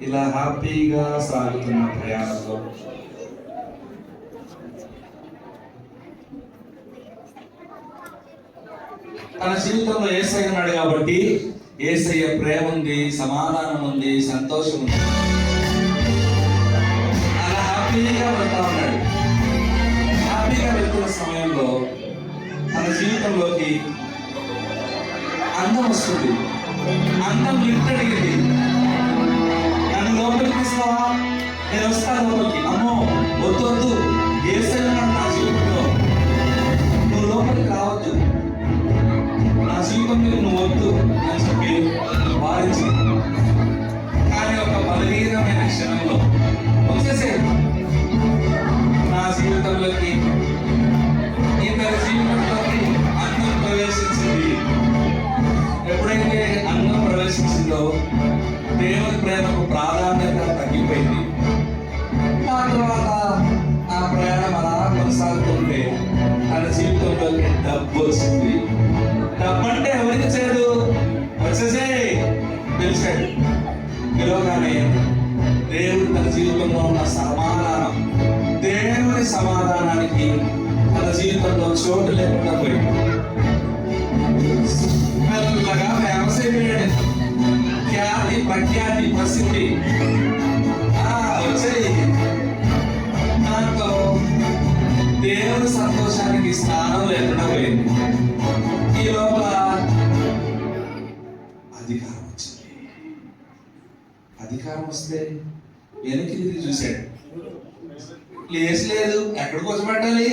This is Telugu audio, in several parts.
ఇలా హ్యాపీగా సాగుతున్న ప్రయాణంలో తన జీవితంలో యేసయ్య ఉన్నాడు కాబట్టి యేసయ్య ప్రేమ ఉంది, సమాధానం ఉంది, సంతోషం ఉంది. అలా హ్యాపీగా వెళ్తా ఉన్నాడు. హ్యాపీగా వెళ్తున్న సమయంలో తన జీవితంలోకి అందం వస్తుంది. అందం ఇంటడిగింది, నన్ను లోపలికి తీసుకోవా, నేను వస్తాను లోపలికి. అమ్మో వద్దు వద్దు, యేసయ్య నా జీవితంలో, నువ్వు లోపలికి రావద్దు, నా జీవితంలో నువ్వు వద్దు అని చెప్పి వారించి. కానీ ఒక బలహీనమైన క్షణంలో వచ్చేసే నా జీవితంలోకి, ఇతని జీవితంలోకి అన్నం ప్రవేశించింది. ఎప్పుడైతే అన్నం ప్రవేశించిందో దేవుని ప్రేమకు ప్రాధాన్యత తగ్గిపోయింది. ఆ తర్వాత ఆ ప్రయాణం అలా కొనసాగుతుంటే తన జీవితంలోకి డబ్బు వచ్చింది. డబ్బు అంటే ఎవరికి చేయదు, వచ్చేసే పిలిచాడు. పిలవగానే దేవుడు తన జీవితంలో ఉన్న సమాధానం, దేవుని సమాధానానికి తన జీవితంలో చోటు లేకుండా పోయింది. మెల్లగా ఫేమస్ అయిపోయాడు. ఖ్యాతి ప్రఖ్యాతి ప్రసిద్ధి వచ్చాయి. దాంతో దేవుని సంతోషానికి స్థానం లేకుండా పోయింది. ఈ లోపల అధికారం వచ్చింది. అధికారం వస్తే వెనక్కి తిరిగి చూశాడు. ప్లేస్ లేదు, ఎక్కడికి వచ్చి పెట్టాలి?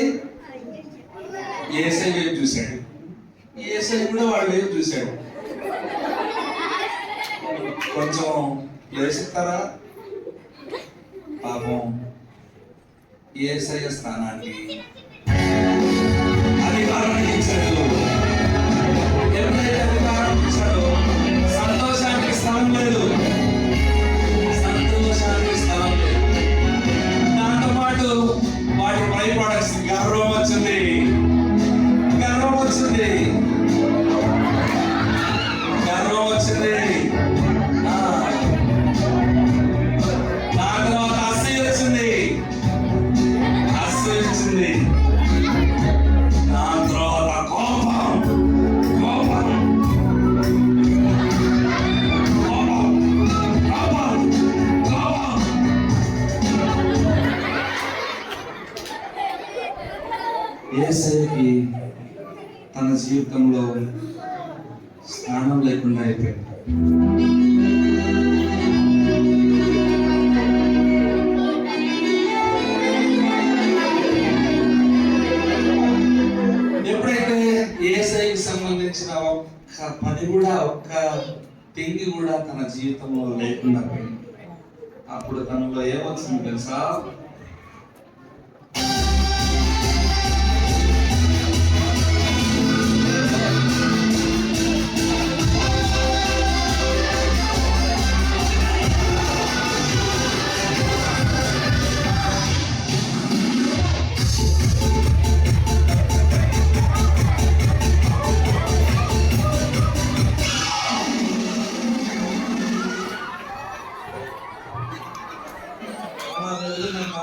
యేసయ్య వైపు చూశాడు. యేసయ్య కూడా వాడి వైపు చూశాడు. కొంచెం ప్లేస్ ఇస్తారా? పాపం యేసయ్య స్థానానికి అధికారం ఇచ్చాడు. ఎప్పుడైతే అధికారం ఇచ్చాడో సంతోషానికి స్థలం లేదు, సంతోషానికి స్థలం లేదు. దాంతో పాటు వాటి బై ప్రొడక్ట్స్ గర్వం వచ్చింది, గర్వం వచ్చింది, గర్వం వచ్చింది. దాని తర్వాత అసూయ వచ్చింది, అసూయ వచ్చింది. దాని తర్వాత కోపం, కోపం, కోపం, కోపం, కోపం. యేసయ్యకి తన జీవితంలో స్థానం లేకుండా అయిపోయింది. ఎప్పుడైతే యేసయ్యకి సంబంధించిన ఒక్క పని కూడా, ఒక్క తిండి కూడా తన జీవితంలో లేకుండా పోయింది. అప్పుడు తనలో ఏమొచ్చింది తెలుసా?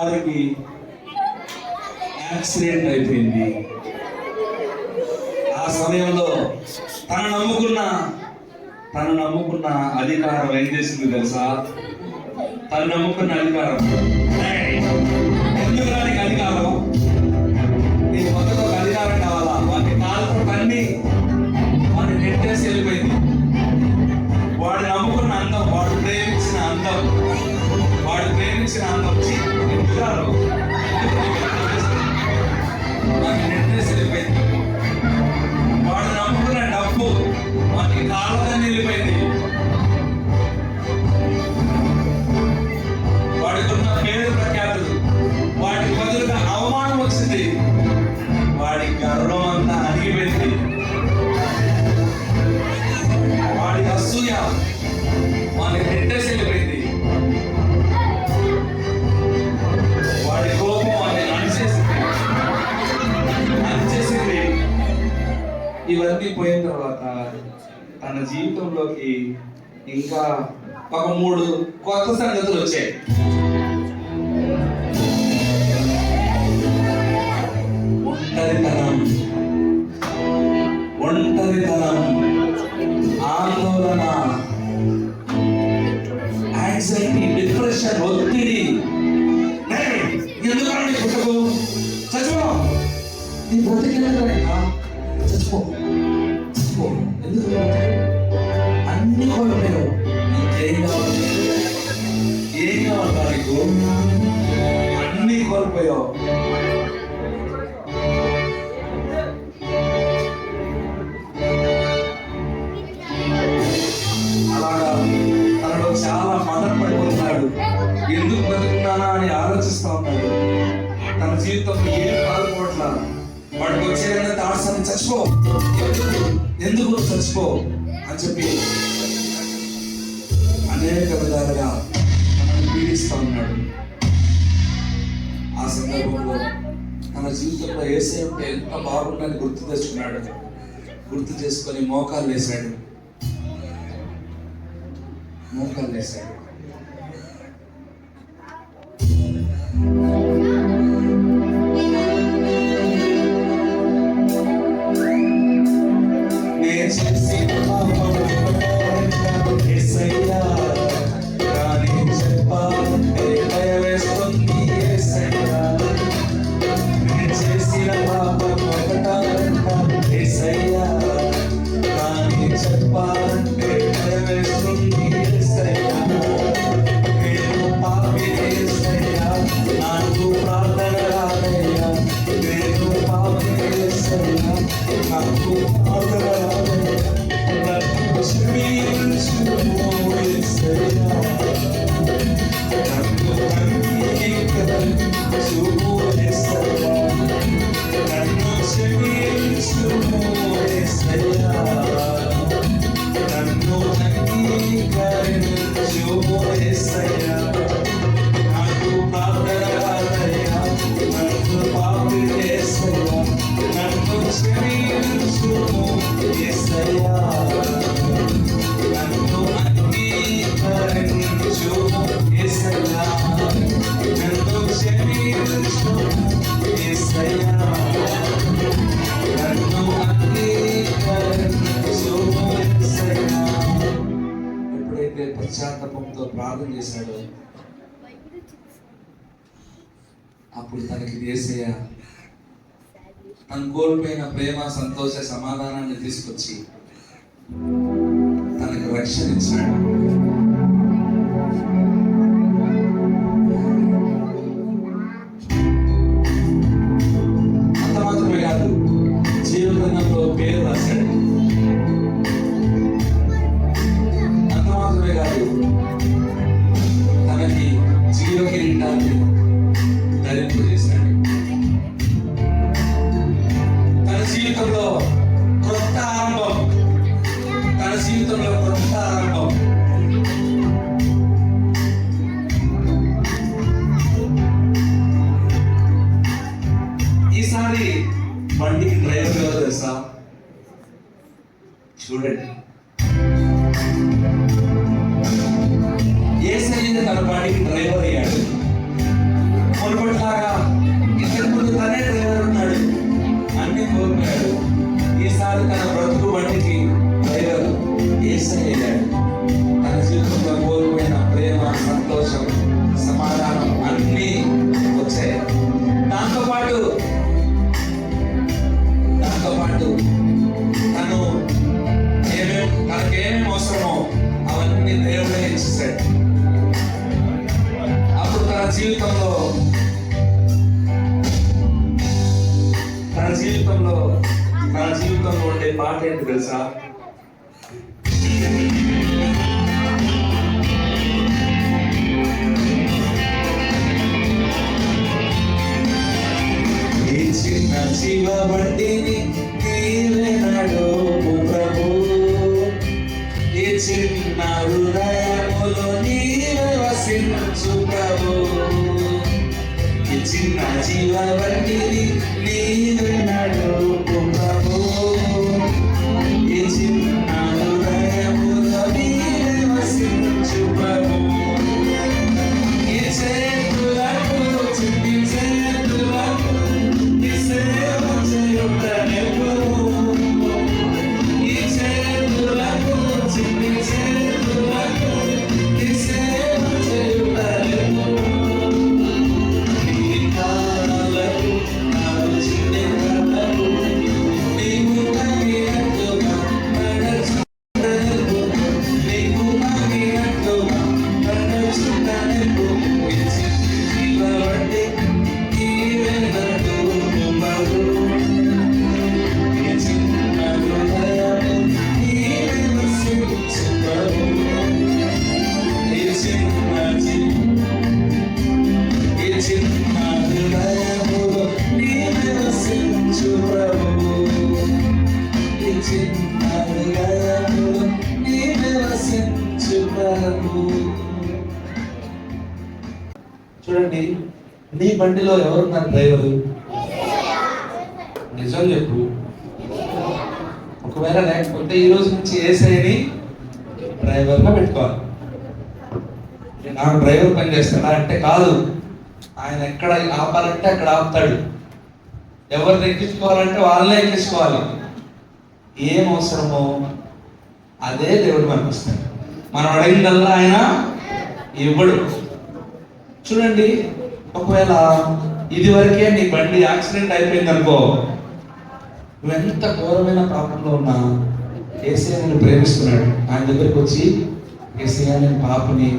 వారికి యాక్సిడెంట్ అయిపోయింది. ఆ సమయంలో తను నమ్ముకున్న అధికారం ఏం చేసింది తెలుసా? తను నమ్ముకున్న అధికారం, ఎందుకు రానికి అధికారం? నీ మొదటి ఒక అధికారం కావాలా? వాటి కాళ్ళతో తన్ని వాడిని నెట్టేసి వెళ్ళిపోయింది. వాడు నమ్ముకున్న అందం, వాడు ప్రేమించిన అందం వాడిని నెట్టేసి వెళ్ళిపోయింది. వాడు నమ్ముకున్న డబ్బు వాటికి కాళ్ళని వెళ్ళిపోయింది. వాడికున్న పేరు ప్రఖ్యాతులు వాటికి బదులుగా అవమానం వచ్చింది. వాడి గర్వం అంతా అణిగిపోయింది. వాడి అసూయ వాడిని నెట్టేసి వెళ్ళిపోయింది. వాడి కోపం వాడిని అణిచేసింది. ఇవన్నీ పోయిన తర్వాత తన జీవితంలోకి ఇంకా ఒక 3 కొత్త సంగతులు వచ్చాయి. ఒంటరితనం, ఆందోళన, యాంగ్జైటీ, డిప్రెషన్, ఒత్తిడి. ఎందుకంటే పుట్టకు చచ్చిపో, నీ బ్రతికేదా చచ్చిపో, ఎందుకు అన్ని కోల్పోయావు. ఏం కావాలి నీకు? అన్ని కోల్పోయావు. అలాగా తనలో చాలా మదన పడిపోతున్నాడు. ఎందుకు బతుకున్నానా అని ఆలోచిస్తా ఉన్నాడు. తన జీవితంలో ఏం కాదుకోవట్లా. వాడికి వచ్చేదన్నా దాడ్సాన్ని చచ్చిపో, ఎందుకు చచ్చిపో అని చెప్పి అనేక విధాలుగా పీడిస్తా ఉన్నాడు. ఆ సందర్భంలో తన జీవితంలో యేసయ్య ఉంటే ఎంత బాగుందని గుర్తు తెచ్చుకున్నాడు. గుర్తు చేసుకొని మోకాలు వేశాడు. ఎప్పుడైతే పశ్చాత్తాపంతో ప్రార్థన చేశాడో అప్పుడు తనకి యేసయ్య తను కోల్పోయిన ప్రేమ, సంతోష, సమాధానాన్ని తీసుకొచ్చి తనకు రక్షణ ఇచ్చాడు. అంత మాత్రమే కాదు, జీవగ్రంథంలో పేరు రాశాడు. అంత మాత్రమే కాదు, తనకి జీవ కిరీటాన్ని ధరింపజేశాడు. తన జీవితంలో కొత్త ఆరంభం. ఈసారి బండికి డ్రైవర్ ఎవరో తెలుసా? చూడండి, యేసయ్య తన బండికి డ్రైవర్ అయ్యాడు. మునుపటిలాగా ఇంతకు ముందు తనే డ్రైవర్ తనకేమేమి అవసరమో అవన్నీ దేవుడే ఇచ్చేసాడు. అప్పుడు తన జీవితంలో ఉండే పాట ఏంటి తెలుసా? ఈ చిన్న జీవ బండిని నీవే నడుపు ప్రభు, ఈ చిన్న హృదయములో నీవే వసించు ప్రభు, ఈ చిన్న జీవ బండిని నీవే నడుపు ప్రభు, ఈ చిన్న హృదయములో నీవే వసించు ప్రభు, ఈ చేతులకు చిన్ని చేతులకు నీ సేవ చేయుటనే ప్రభు, ఈ చేతులకు చిన్ని చేతులకు నీ సేవ చేయుటనే ప్రభు, నీ కాళ్ళకు నాలుగు చిన్ని కాళ్ళకు నీవు తగినట్టుగా నడుచుటనే ప్రభు, నీవు తగినట్టుగా నడుచుటనే ప్రభు, ఈ చిన్ని జీవ బండి నీవే నడుపు ప్రభు, ఈ చిన్న హృదయము నీవే వసించు ప్రభు, ఈ చిన్న హృదయములో నీవే వసించు ప్రభు, ఈ చిన్న హృదయములో నీవే వసించు ప్రభు. చూడండి, నీ బండిలో ఎవరున్నారు డ్రైవరు? నిజం చెప్పు. ఒకవేళ లేకపోతే ఈ రోజు నుంచి యేసయ్యని డ్రైవర్గా పెట్టుకోవాలి. నాకు డ్రైవర్ పని చేస్తాడా అంటే కాదు, ఆయన ఎక్కడ ఆపాలంటే అక్కడ ఆపుతాడు, ఎవరిని ఎక్కించుకోవాలంటే వాళ్ళనే ఎక్కించుకోవాలి. ఏం అవసరమో అదే దేవుడు మనకు ఇస్తాడు. మనం అడిగిందల్లా ఆయన ఇవ్వడు. చూడండి, ఒకవేళ ఇది వరకే నీ బండి యాక్సిడెంట్ అయిపోయింది అనుకో, నువ్వెంత ఘోరమైన పాపంలో ఉన్నా యేసయ్య నిన్ను ప్రేమిస్తున్నాడు. ఆయన దగ్గరికి వచ్చి, యేసయ్య నేను పాపని,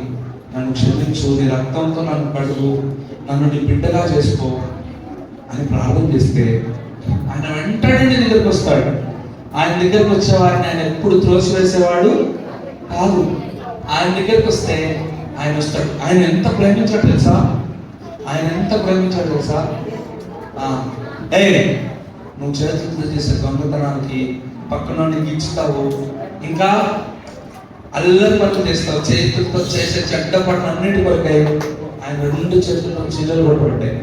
నన్ను క్షమించు, నీ రక్తంతో నన్ను కడుగు, నన్ను నీ బిడ్డగా చేసుకో అని ప్రార్థన చేస్తే ఆయన వెంటనే నీ దగ్గరికి వస్తాడు. ఆయన దగ్గరికి వచ్చేవారిని ఆయన ఎప్పుడు త్రోసివేసేవాడు కాదు. ఆయన దగ్గరికి వస్తే ఆయన వస్తాడు. ఆయన ఎంత ప్రేమించాడు తెలుసా? నువ్వు చేతులతో చేసే దొంగతనానికి పక్కన నీకు ఇచ్చుతావు, ఇంకా అల్లరి పనులు చేస్తావు, చేతులతో చేసే చెడ్డ పనులు అన్నిటి కొరకై ఆయన రెండు చేతుల్లో చిల్లలు పడిపడ్డాయి.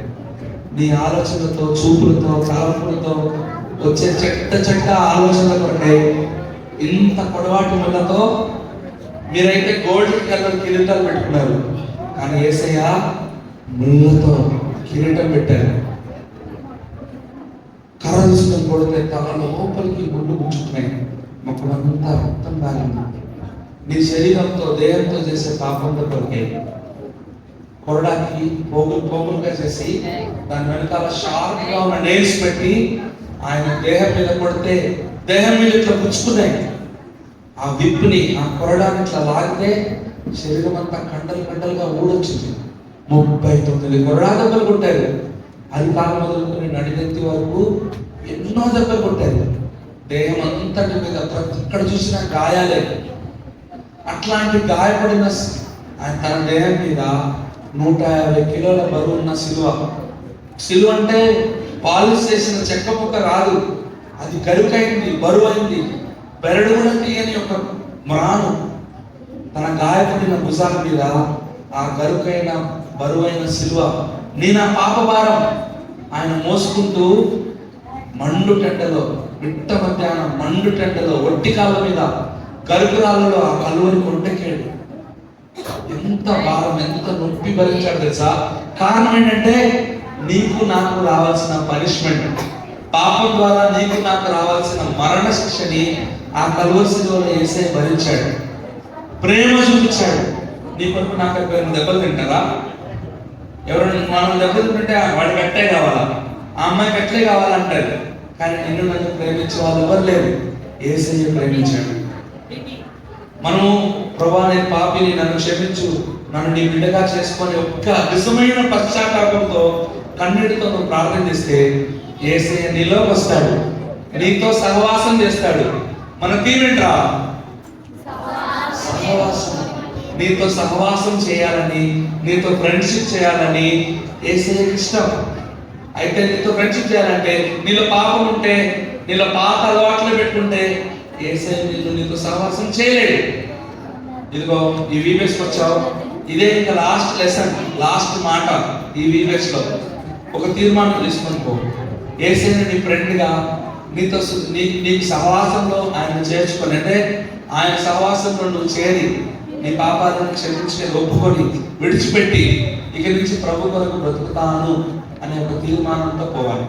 నీ ఆలోచనలతో, చూపులతో, తలంపులతో వచ్చే చెడ్డ ఆలోచనల కొరకై ఇంత పొడవాటి ముళ్ళతో మీరైతే గోల్డ్ కలర్ కిరీటాలు పెట్టుకున్నారు, కానీ యేసయ్య ముళ్ళతో కిరీటం పెట్టారు. కర్ర తీసుకొని కొడితే తల లోపలికి గుడ్లు గుచ్చుకున్నాయి, మొక్కలంతా రక్తం కాలింది. నీ శరీరంతో, దేహంతో చేసే పాపంతో కొరకే కొరడానికి పోగులుగా చేసి దాని వెనకాల షార్ప్ గా ఉన్న నెయిల్స్ పెట్టి ఆయన దేహం మీద కొడితే దేహం మీద ఇట్లా గుచ్చుకున్నాయి. ఆ విప్పుని, ఆ కొరడాన్ని ఇట్లా లాగితే శరీరం అంతా కండలుగా ఊడొచ్చింది. 39 కొరడా దెబ్బలు కొట్టారు. అది కాలం మొదలుకొని నడినెత్తి వరకు ఎన్నో దెబ్బలు కొట్టారు. దేహం అంతటి మీద ఎక్కడ చూసినా గాయాలే. అట్లాంటి గాయపడిన ఆయన తన దేహం మీద 150 కిలోల బరువు ఉన్న సిలువ అంటే పాలిష్ చేసిన చెక్క ముక్క రాదు, అది గరుకైంది, బరువు అయింది, బెరడు కూడా తీయని ఒక మ్రాను తన గాయపడిన భుజాల మీద ఆ గరుకైన బరువైన సిలువ, నీ నా పాప భారం ఆయన మోసుకుంటూ మండు టెండలో, మిట్ట మధ్యాహ్నం మండు టెండలో, ఒట్టి కాళ్ళ మీద గరుకురాళ్ళలో ఆ కలువని కొండెక్కాడు. ఎంత భారం, ఎంత నొప్పి భరించాడు తెలుసా? కారణం ఏంటంటే నీకు నాకు రావాల్సిన పనిష్మెంట్, పాపం ద్వారా నీకు నాకు రావాల్సిన మరణ శిక్షని ఆ కలువరి సిలువలో యేసయ్య భరించాడు. ప్రేమ చూపించాడు. నీ కొరకు నాకు ఎవరైనా దెబ్బలు తింటారా? ఎవరైనా మనం దెబ్బలు తింటే వాడికి అట్టే కావాలా, ఆ అమ్మాయికి అట్లే కావాలంటారు. కానీ నిన్ను నన్ను ప్రేమించే వాళ్ళు ఎవరు లేరు. యేసయ్య ప్రేమించాడు. మనము ప్రభా నేను పాపిని, నన్ను క్షమించు, నన్ను నీ బిడ్డగా చేసుకొని ఒక్క నిజమైన పశ్చాత్తాపంతో కన్నీటితో నువ్వు ప్రార్థన చేస్తే యేసయ్య నీలోకి వస్తాడు, నీతో సహవాసం చేస్తాడు. మన తీరేంట్రా సహవాసం. నీతో సహవాసం చేయాలని, నీతో ఫ్రెండ్షిప్ చేయాలని యేసయ్యకి ఇష్టం. అయితే నీతో ఫ్రెండ్షిప్ చేయాలంటే నీలో పాపం ఉంటే, నీలో పాత అలవాట్లు పెట్టుకుంటే యేసయ్య నీతో సహవాసం చేయలేడు. ఇదిగో ఈ వీబెస్కి వచ్చావు, ఇదే ఇంకా లాస్ట్ లెసన్, లాస్ట్ మాట. ఈ వీబెస్ లో ఒక తీర్మానం తీసుకొని పో. యేసయ్యని నీ ఫ్రెండ్గా, నీతో నీకు సహవాసంలో ఆయన చేర్చుకొని, అంటే ఆయన సహవాసంలో నువ్వు చేరి నీ పాపాలను క్షమించి ఒప్పుకొని విడిచిపెట్టి ఇక నుంచి ప్రభు కొరకు బ్రతుకుతాను అనే ఒక తీర్మానంతో పోవాలి.